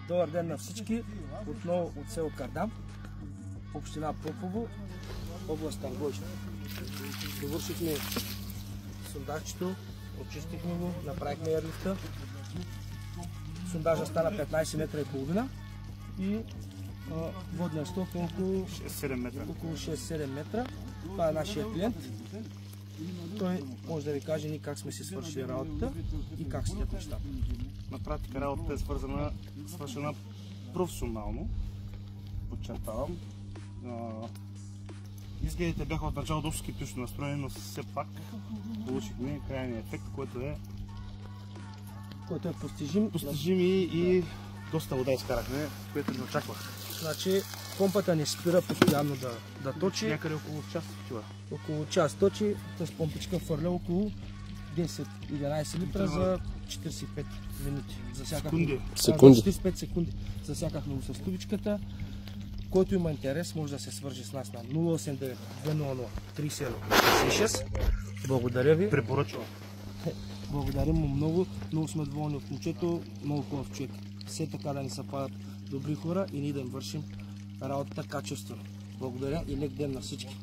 Добър ден на всички. Отново от село Кардам, община Попово, област Търговище. Довършихме сондажчето, очистихме го, направихме ерлифта. Сондажа стана 15 метра и половина и водния сток е около 6-7 метра. Това е нашия клиент. Той може да ви каже ни как сме си свършили работата и как стоят нещата. На практика работата е свършена професионално, подчертавам. Изгледите бяха от начало доста скептично настроени, но все пак получихме крайния ефект, който е постижим и доста вода изкарахме, което не очаквах. Значи помпата не спира постоянно да точи. Някъде около час такива. Около час точи, с помпичка фърля около 10-11 литра за 45 минути. Секунди. 45 секунди. Засякахме го с тубичката. Който има интерес, може да се свържи с нас на 089 200 3766. Благодаря ви. Препоръчвам. Благодарим му много. Много сме доволни от момчето. Много хубав човек. Все така да ни съвпадат добри хора и ние да им вършим работата качествено. Благодаря и лек ден на всички.